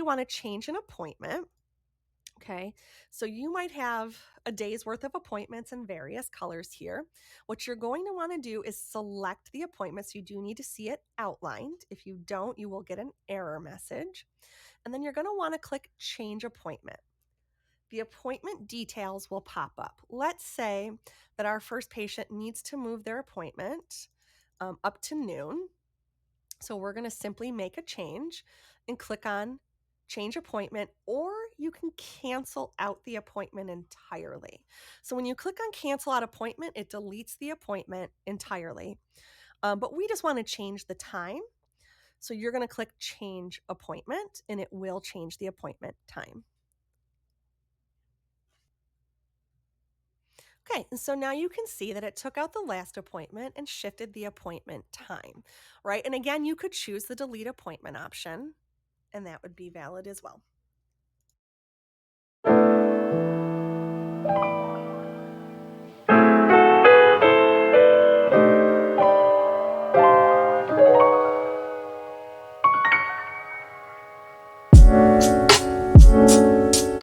want to change an appointment. Okay, so you might have a day's worth of appointments in various colors here. What you're going to want to do is select the appointments. You do need to see it outlined. If you don't, you will get an error message. And then you're going to want to click Change Appointment. The appointment details will pop up. Let's say that our first patient needs to move their appointment up to noon. So we're going to simply make a change and click on change appointment, or you can cancel out the appointment entirely. So when you click on cancel out appointment, it deletes the appointment entirely. But we just want to change the time. So you're going to click change appointment and it will change the appointment time. Okay, and so now you can see that it took out the last appointment and shifted the appointment time, right? And again, you could choose the delete appointment option, and that would be valid as well.